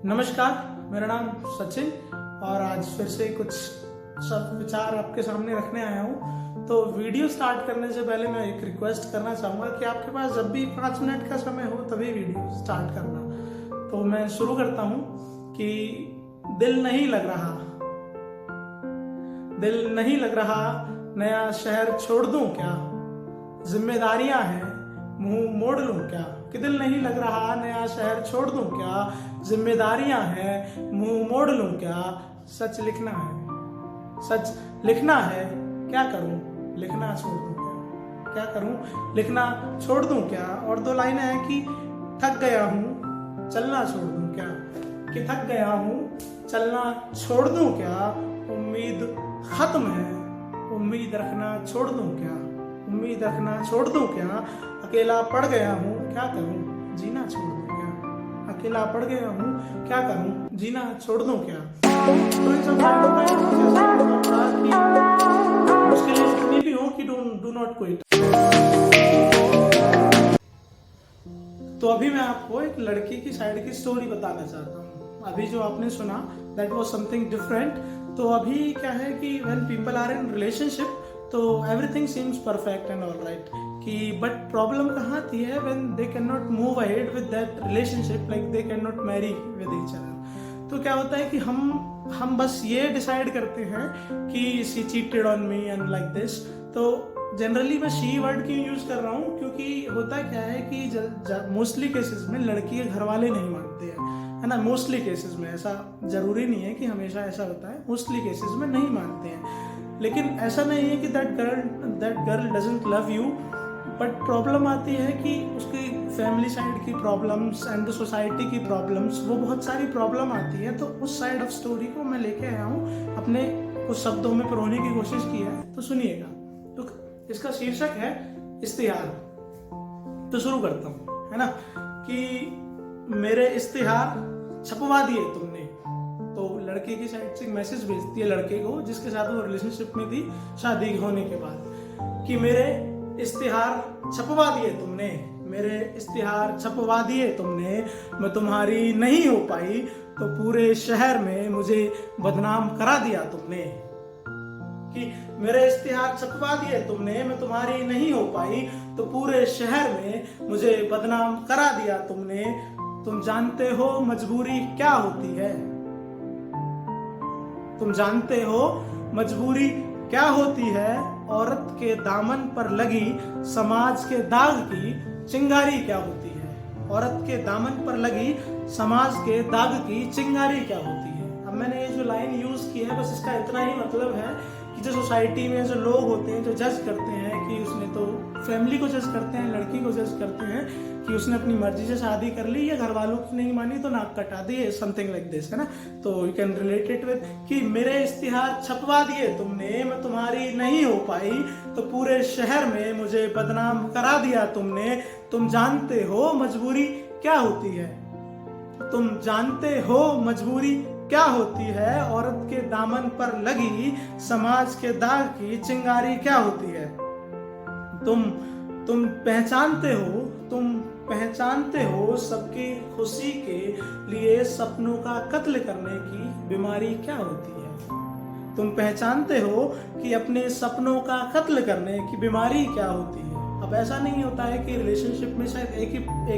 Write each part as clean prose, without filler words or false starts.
नमस्कार, मेरा नाम सचिन और आज फिर से कुछ सब विचार आपके सामने रखने आया हूँ। तो वीडियो स्टार्ट करने से पहले मैं एक रिक्वेस्ट करना चाहूँगा कि आपके पास जब भी 5 मिनट का समय हो तभी वीडियो स्टार्ट करना। तो मैं शुरू करता हूँ कि दिल नहीं लग रहा, नया शहर छोड़ दूँ क्या, जिम्मेदारियां हैं मुंह मोड़ लूं क्या। कि दिल नहीं लग रहा, नया शहर छोड़ दूं क्या, जिम्मेदारियां हैं मुंह मोड़ लूं क्या। सच लिखना है, क्या करूं लिखना छोड़ दूं क्या, लिखना छोड़ दूं क्या। और 2 लाइनें हैं कि थक गया हूं चलना छोड़ दूं क्या, कि थक गया हूं चलना छोड़ दूं क्या। उम्मीद खत्म है, उम्मीद रखना छोड़ दूं क्या, अकेला पड़ गया हूँ क्या करूँ जीना छोड़ दूं क्या, अकेला पड़ गया हूँ क्या करूँ जीना छोड़ दूं क्या। तो इन सब लाइनों में मुश्किलें जितनी भी हो कि डू नॉट क्विट। तो अभी मैं आपको एक लड़की की साइड की स्टोरी बताना चाहता हूँ। अभी जो आपने सुना दैट वाज समथिंग डिफरेंट। तो अभी क्या है कि when people are in relationship तो everything seems perfect and all right कि बट प्रॉब्लम कहाँ आती है when they can not move ahead with that relationship, like they can not marry with each other. तो क्या होता है कि हम बस ये डिसाइड करते हैं कि she cheated on me and like this. तो जनरली मैं शी वर्ड क्यों यूज कर रहा हूँ, क्योंकि होता क्या है कि मोस्टली केसेस में लड़की के घर वाले नहीं मानते हैं, है ना। मोस्टली केसेस में, ऐसा जरूरी नहीं है कि हमेशा ऐसा होता है, मोस्टली केसेस में नहीं मानते हैं। लेकिन ऐसा नहीं है कि that girl doesn't love you, but problem आती है कि उसकी फैमिली साइड की प्रॉब्लम्स एंड द सोसाइटी की प्रॉब्लम्स, वो बहुत सारी प्रॉब्लम आती है। तो उस साइड ऑफ स्टोरी को मैं लेके आया हूँ, अपने कुछ शब्दों में पिरोने की कोशिश की है, तो सुनिएगा। तो इसका शीर्षक है इश्तिहार। तो शुरू करता हूँ, है ना, कि मेरे इश्तिहार छपवा दिए तुमने। तो लड़के की साइड से मैसेज भेजती है लड़के को जिसके साथ वो रिलेशनशिप में थी शादी होने के बाद, कि मेरे इश्तिहार छपवा दिए तुमने, मेरे इश्तिहार छपवा दिए तुमने, मैं तुम्हारी नहीं हो पाई तो पूरे शहर में मुझे बदनाम करा दिया तुमने। कि मेरे इश्तिहार छपवा दिए तुमने, मैं तुम्हारी नहीं हो पाई तो पूरे शहर में मुझे बदनाम करा दिया तुमने। तुम जानते हो मजबूरी क्या होती है, तुम जानते हो मजबूरी क्या होती है, औरत के दामन पर लगी समाज के दाग की चिंगारी क्या होती है, औरत के दामन पर लगी समाज के दाग की चिंगारी क्या होती है। अब मैंने ये जो लाइन यूज की है, बस इसका इतना ही मतलब है कि जो सोसाइटी में जो लोग होते हैं जो जज करते हैं कि उसने, तो फैमिली को जज करते हैं, लड़की को जज करते हैं कि उसने अपनी मर्जी से शादी कर ली या घर वालों की नहीं मानी तो नाक कटा दी, समथिंग लाइक दिस, है ना। तो you can relate it with कि मेरे इश्तिहार छपवा दिए तुमने, मैं तुम्हारी नहीं हो पाई तो पूरे शहर में मुझे बदनाम करा दिया तुमने। तुम जानते हो मजबूरी क्या होती है, तुम जानते हो मजबूरी क्या होती है, औरत के दामन पर लगी समाज के दाग की चिंगारी क्या होती है। तुम पहचानते हो सबकी खुशी के लिए सपनों का कत्ल करने की बीमारी क्या होती है। तुम पहचानते हो कि अपने सपनों का कत्ल करने की बीमारी क्या होती है। अब ऐसा नहीं होता है कि रिलेशनशिप में शायद एक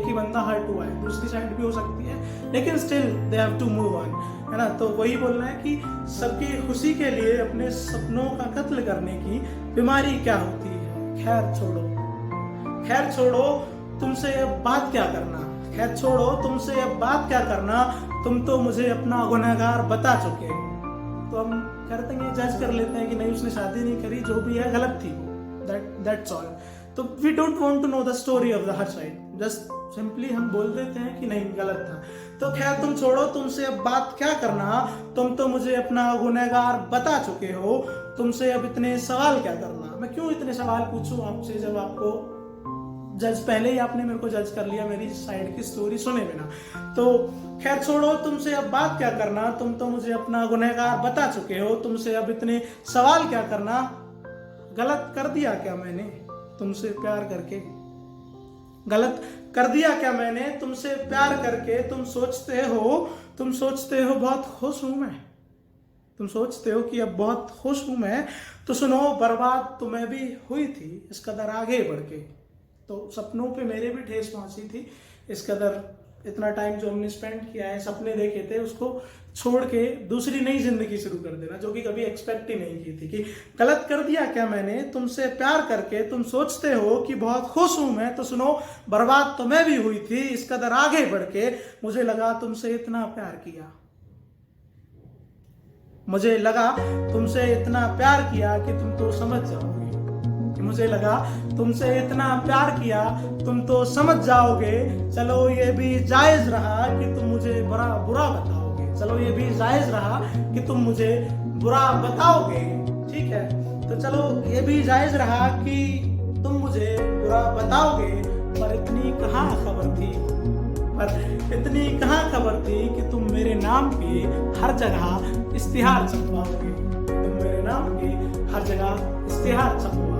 ही बंदा हर्ट हुआ है, दूसरी साइड भी हो सकती है, लेकिन still they have to move on, है ना। तो वही बोलना है कि सबकी खुशी के लिए अपने सपनों का कत्ल करने की बीमारी क्या होती है। खैर छोड़ो तुमसे अब बात क्या करना, तुम तो मुझे अपना गुनहगार बता चुके हो। तो हम करते हैं, जज कर लेते हैं कि नहीं उसने शादी नहीं करी, जो भी है गलत थी, दैट्स ऑल। तो we don't want to know the story of the her side, just simply हम बोल देते हैं कि नहीं गलत था। तो खैर तुम छोड़ो, तुमसे अब बात क्या करना, तुम तो मुझे अपना गुनहगार बता चुके हो, तुमसे अब इतने सवाल क्या करना। मैं क्यों इतने सवाल पूछूं आपसे जब आपको पहले ही आपने मेरे को जज कर लिया मेरी साइड की स्टोरी सुने बिना। तो खैर छोड़ो, तुमसे अब बात क्या करना, तुम तो मुझे अपना गुनहगार बता चुके हो, तुमसे अब इतने सवाल क्या करना। गलत कर दिया क्या मैंने तुमसे प्यार करके, गलत कर दिया क्या मैंने तुमसे प्यार करके। तुम तुम सोचते हो बहुत खुश हूं मैं, तुम सोचते हो कि अब बहुत खुश हूं मैं, तो सुनो बर्बाद तुम्हें भी हुई थी इस कदर आगे बढ़ के। तो सपनों पे मेरे भी ठेस पहुंची थी इस कदर, इतना टाइम जो हमने स्पेंड किया है, सपने देखे थे, उसको छोड़ के दूसरी नई जिंदगी शुरू कर देना, जो कि कभी एक्सपेक्ट ही नहीं की थी। कि गलत कर दिया क्या मैंने तुमसे प्यार करके, तुम सोचते हो कि बहुत खुश हूं मैं, तो सुनो बर्बाद तो मैं भी हुई थी इस कदर आगे बढ़ के। मुझे लगा तुमसे इतना प्यार किया, मुझे लगा तुमसे इतना प्यार किया कि तुम तो समझ जाओगे, कि मुझे लगा तुमसे इतना प्यार किया तुम तो समझ जाओगे। चलो ये भी जायज रहा कि तुम मुझे बुरा बताओगे, चलो ये भी जायज रहा कि तुम मुझे बुरा बताओगे, ठीक है। तो चलो ये भी जायज रहा कि तुम मुझे बुरा बताओगे, पर इतनी कहाँ खबर थी, पर इतनी कहाँ खबर थी कि तुम मेरे नाम की हर जगह इश्तिहार छपवाओगे, तुम मेरे नाम की हर जगह इश्तिहार छपवाओगे।